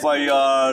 FIR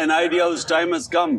an idea whose time has come.